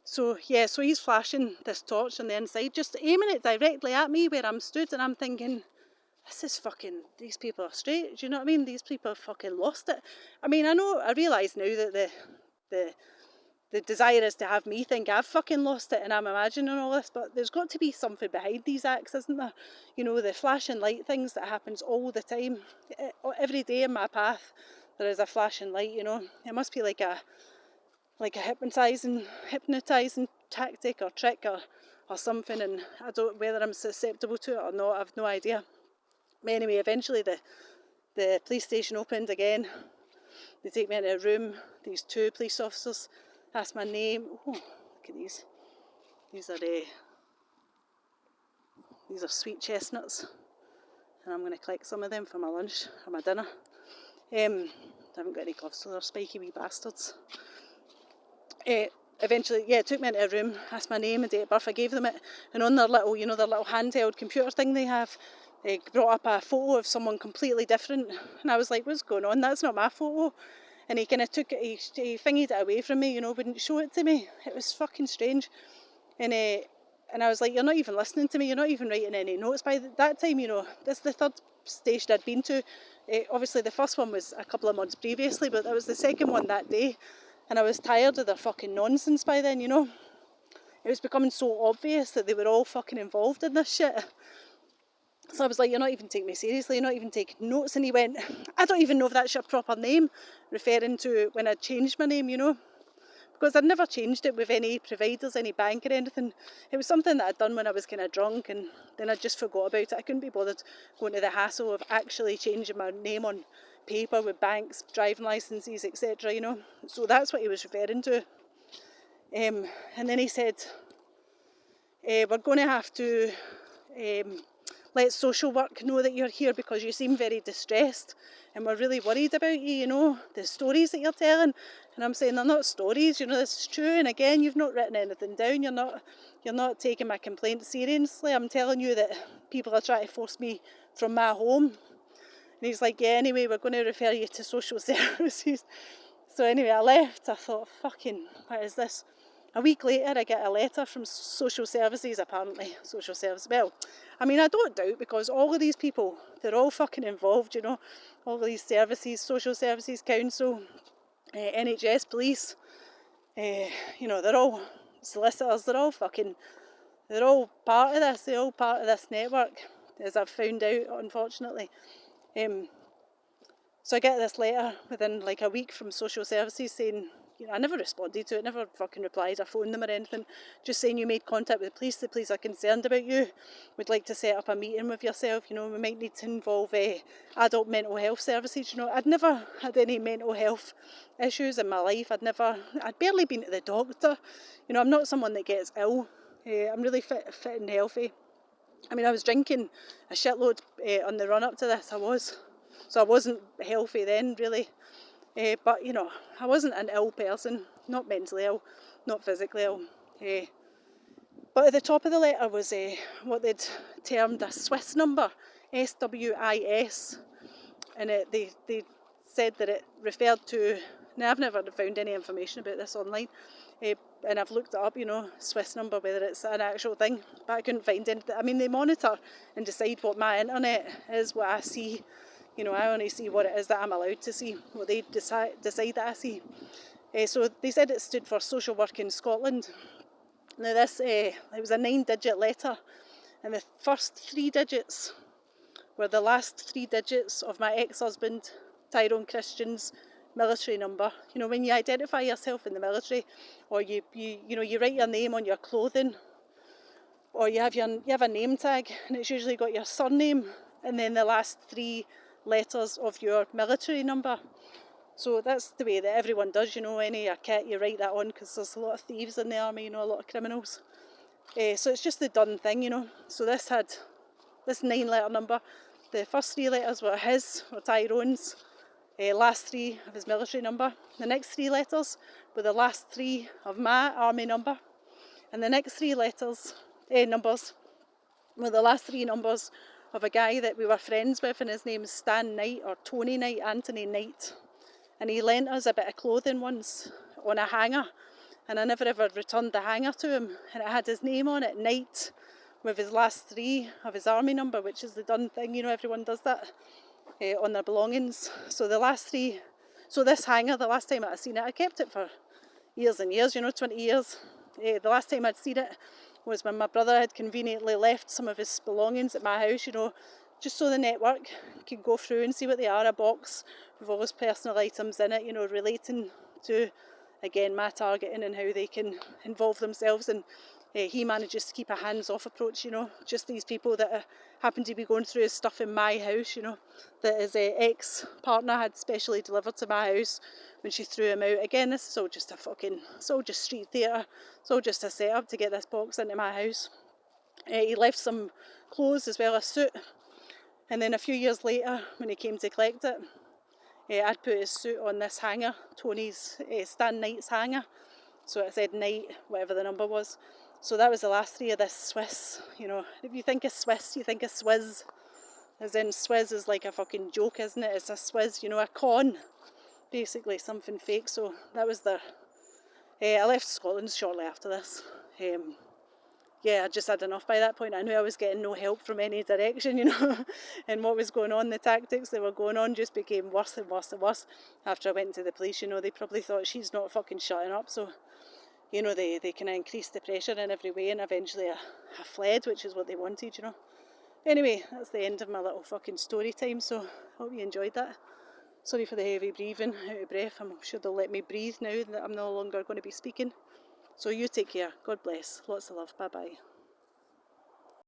So yeah, so he's flashing this torch on the inside, just aiming it directly at me where I'm stood, and I'm thinking, this is fucking, these people are straight, do you know what I mean? These people have fucking lost it. I mean, I realise now that the desire is to have me think I've fucking lost it and I'm imagining all this, but there's got to be something behind these acts, isn't there? You know, the flashing light things that happens all the time. Every day in my path there is a flashing light, you know. It must be like a hypnotising tactic or trick or something, and I don't, whether I'm susceptible to it or not, I've no idea. But anyway, eventually the police station opened again. They take me into a room, these two police officers ask my name. Oh, look at these. These are sweet chestnuts, and I'm going to collect some of them for my lunch or my dinner. I haven't got any gloves, so they're spiky wee bastards. Eventually, took me into a room, asked my name and date of birth. I gave them it, and on their little, their little handheld computer thing they have, brought up a photo of someone completely different, and I was like, "What's going on? That's not my photo." And he kind of took it, he fingered it away from me, wouldn't show it to me. It was fucking strange, and I was like, "You're not even listening to me. You're not even writing any notes." By that time, this is the third station I'd been to. Obviously, the first one was a couple of months previously, but that was the second one that day. And I was tired of their fucking nonsense by then, It was becoming so obvious that they were all fucking involved in this shit. So I was like, "You're not even taking me seriously, you're not even taking notes." And he went, "I don't even know if that's your proper name," referring to when I changed my name, because I'd never changed it with any providers, any bank or anything. It was something that I'd done when I was kind of drunk, and then I just forgot about it. I couldn't be bothered going to the hassle of actually changing my name on paper with banks, driving licences, etc., So that's what he was referring to. And then he said, "We're going to have to let social work know that you're here because you seem very distressed and we're really worried about you, the stories that you're telling." And I'm saying, "They're not stories, this is true. And again, you've not written anything down. You're not taking my complaint seriously. I'm telling you that people are trying to force me from my home." And he's like, "Yeah, anyway, we're going to refer you to social services." So anyway, I left. I thought, fucking, what is this? A week later, I get a letter from social services, apparently. Social service. Well, I mean, I don't doubt, because all of these people, they're all fucking involved, All of these services, social services, council, NHS, police, they're all solicitors, they're all part of this. They're all part of this network, as I've found out, unfortunately. So I get this letter within like a week from social services saying, I never responded to it, never fucking replied or phoned them or anything, just saying, "You made contact with the police are concerned about you, would like to set up a meeting with yourself, we might need to involve adult mental health services." I'd never had any mental health issues in my life. I'd barely been to the doctor. I'm not someone that gets ill. I'm really fit and healthy. I mean, I was drinking a shitload on the run up to this, I was. So I wasn't healthy then, really. But, I wasn't an ill person, not mentally ill, not physically ill. But at the top of the letter was what they'd termed a Swiss number, SWIS. And they said that it referred to, now I've never found any information about this online, and I've looked it up, Swiss number, whether it's an actual thing, but I couldn't find anything. I mean, they monitor and decide what my internet is, what I see. I only see what it is that I'm allowed to see, what they decide that I see. So they said it stood for Social Work in Scotland. Now this, it was a 9-digit letter, and the first 3 digits were the last 3 digits of my ex-husband, Tyrone Christian's military number. When you identify yourself in the military, or you write your name on your clothing, or you have a name tag, and it's usually got your surname and then the last 3 letters of your military number. So that's the way that everyone does, any kit, you write that on, because there's a lot of thieves in the army, a lot of criminals. So it's just the done thing, So this had this 9-letter number. The first 3 letters were his, or Tyrone's, last 3 of his military number. The next 3 letters were the last 3 of my army number. And the next 3 numbers were the last 3 numbers of a guy that we were friends with, and his name's Stan Knight, or Tony Knight, Anthony Knight. And he lent us a bit of clothing once on a hanger, and I never ever returned the hanger to him, and it had his name on it, Knight, with his last 3 of his army number, which is the done thing, you know, everyone does that on their belongings. So the last 3, so this hanger, the last time I seen it, I kept it for years and years, you know, 20 years. The last time I'd seen it was when my brother had conveniently left some of his belongings at my house, you know, just so the network could go through and see what they are, a box with all his personal items in it, you know, relating to, again, my targeting and how they can involve themselves. And he manages to keep a hands-off approach, you know, just these people that happen to be going through his stuff in my house, you know, that his ex-partner had specially delivered to my house when she threw him out. Again, this is all just it's all just street theatre, it's all just a setup to get this box into my house. He left some clothes as well, a suit, and then a few years later, when he came to collect it, I'd put his suit on this hanger, Tony's Stan Knight's hanger, so it said Knight, whatever the number was. So that was the last 3 of this Swiss, you know. If you think of Swiss, you think of Swizz, as in Swizz is like a fucking joke, isn't it? It's a Swizz, you know, a con, basically something fake. So that was the, I left Scotland shortly after this. Yeah, I just had enough by that point. I knew I was getting no help from any direction, you know, and what was going on, the tactics that were going on just became worse and worse and worse. After I went to the police, you know, they probably thought she's not fucking shutting up, so, you know, they kind of increased the pressure in every way, and eventually I fled, which is what they wanted, you know. Anyway, that's the end of my little fucking story time, so hope you enjoyed that. Sorry for the heavy breathing, out of breath. I'm sure they'll let me breathe now that I'm no longer going to be speaking. So you take care. God bless. Lots of love. Bye-bye.